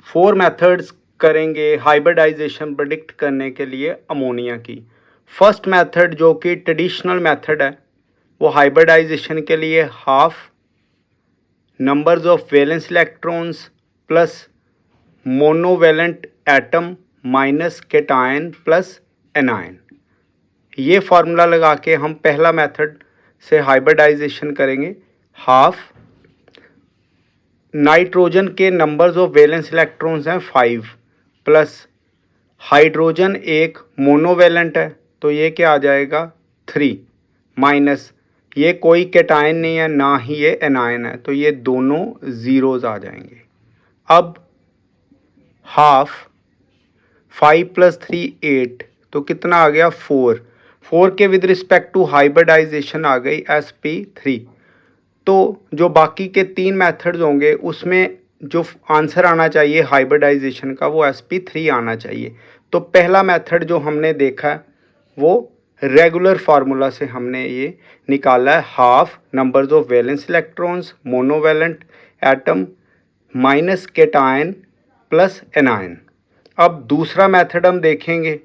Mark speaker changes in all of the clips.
Speaker 1: 4 methods करेंगे hybridisation predict करने के लिए अमोनिया की। फर्स्ट मेथड जो कि ट्रेडिशनल मेथड है वो हाइब्रिडाइजेशन के लिए half numbers of valence electrons plus monovalent atom minus cation plus anion. ये फार्मूला लगा के हम पहला मेथड से हाइब्रिडाइजेशन करेंगे। हाफ नाइट्रोजन के नंबर्स ऑफ वैलेंस इलेक्ट्रॉन्स हैं 5 प्लस हाइड्रोजन एक मोनोवैलेंट है तो ये क्या आ जाएगा 3 माइनस ये कोई केटायन नहीं है ना ही ये एनायन है तो ये दोनों ज़ीरोज़ आ जाएंगे। अब हाफ 5 प्लस 3 8 तो कितना आ गया 4 के विद रिस्पेक्ट टू हाइब्रिडाइजेशन आ गई sp3। तो जो बाकी के 3 मेथड्स होंगे उसमें जो आंसर आना चाहिए हाइब्रिडाइजेशन का वो sp3 आना चाहिए। तो पहला मेथड जो हमने देखा है वो रेगुलर फार्मूला से हमने ये निकाला है half numbers of valence electrons monovalent atom minus cation plus anion. अब दूसरा मेथड हम देखेंगे।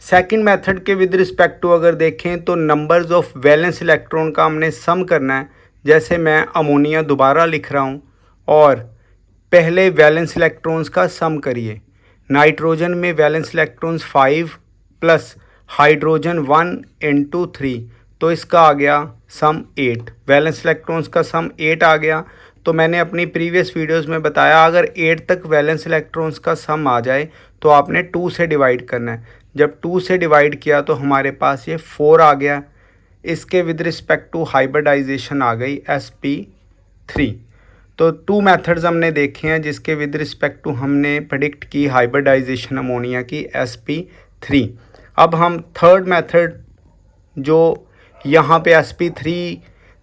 Speaker 1: सेकंड मेथड के विद रिस्पेक्ट टू अगर देखें तो नंबर्स ऑफ वैलेंस इलेक्ट्रॉन का हमने सम करना है। जैसे मैं अमोनिया दोबारा लिख रहा हूँ और पहले वैलेंस इलेक्ट्रॉन्स का सम करिए। नाइट्रोजन में valence electrons 5 plus hydrogen 1 into 3 तो इसका आ गया सम 8। वैलेंस इलेक्ट्रॉन्स का सम 8 आ गया। तो मैंने अपनी प्रीवियस वीडियोस में बताया अगर 8 तक वैलेंस इलेक्ट्रॉन्स का सम आ जाए तो आपने 2 से डिवाइड करना है। जब 2 से डिवाइड किया तो हमारे पास ये 4 आ गया। इसके विद रिस्पेक्ट टू हाइब्रिडाइजेशन आ गई sp3। तो 2 मेथड्स हमने देखे हैं जिसके विद रिस्पेक्ट टू हमने प्रेडिक्ट की हाइब्रिडाइजेशन अमोनिया की sp3। अब हम थर्ड मेथड जो यहाँ पे sp3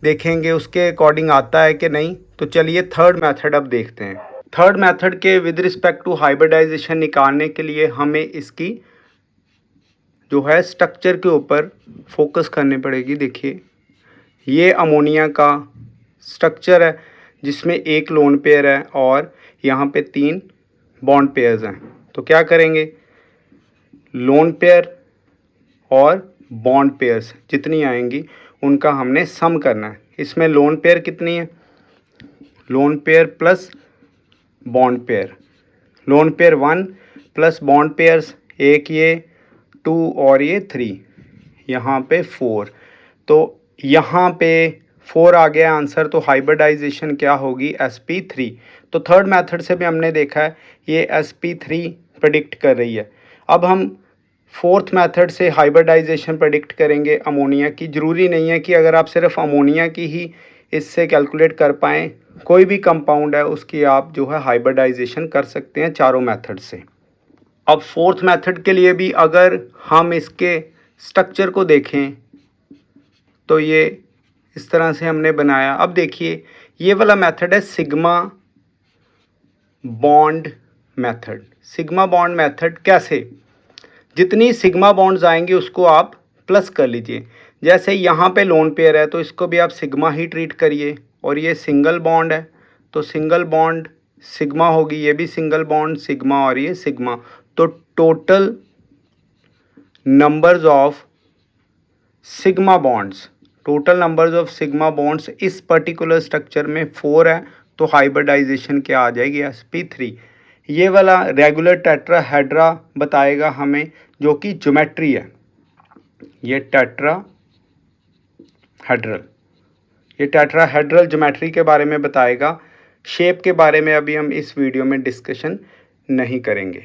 Speaker 1: देखेंगे उसके अकॉर्डिंग आता है कि नहीं। तो चलिए थर्ड मेथड अब देखते हैं। थर्ड मेथड के विद रिस्पेक्ट टू हाइब्रिडाइजेशन निकालने के लिए हमें इसकी जो है स्ट्रक्चर के ऊपर फोकस करनी पड़ेगी। देखिए ये अमोनिया का स्ट्रक्चर है जिसमें एक लोन पेयर है और यहाँ पे 3 बॉन्ड पेयर्स हैं। तो क्या करेंगे लोन पेयर और बॉन्ड पेयर्स जितनी आएंगी उनका हमने सम करना है। इसमें लोन पेयर कितनी है lone pair plus bond pair. Lone pair 1 plus bond pairs एक ये 2 और ये 3 यहाँ पे 4। तो यहाँ पे 4 आ गया आंसर। तो हाइब्रिडाइजेशन क्या होगी sp3। तो थर्ड मेथड से भी हमने देखा है ये sp3 प्रेडिक्ट कर रही है। अब हम फोर्थ मेथड से हाइब्रिडाइजेशन प्रेडिक्ट करेंगे अमोनिया की। ज़रूरी नहीं है कि अगर आप सिर्फ अमोनिया की ही इससे कैलकुलेट कर पाएँ, कोई भी कंपाउंड है उसकी आप जो है हाइब्रिडाइजेशन कर सकते हैं चारों मेथड से। अब फोर्थ मेथड के लिए भी अगर हम इसके स्ट्रक्चर को देखें तो ये इस तरह से हमने बनाया। अब देखिए ये वाला मेथड है sigma bond method. Sigma bond method कैसे, जितनी सिग्मा बॉन्ड्स आएंगे उसको आप प्लस कर लीजिए। जैसे यहाँ पे लोन पेयर है तो इसको भी आप सिग्मा ही ट्रीट करिए और ये सिंगल बॉन्ड है तो सिंगल बॉन्ड सिग्मा होगी, ये भी सिंगल बॉन्ड सिग्मा और ये सिग्मा। तो total numbers of sigma bonds इस पर्टिकुलर स्ट्रक्चर में 4 है। तो हाइब्रिडाइजेशन क्या आ जाएगी sp3। ये वाला रेगुलर टेट्राहेड्रा बताएगा हमें जो कि ज्योमेट्री है। ये टेट्राहेड्रल ज्योमेट्री के बारे में बताएगा। शेप के बारे में अभी हम इस वीडियो में डिस्कशन नहीं करेंगे।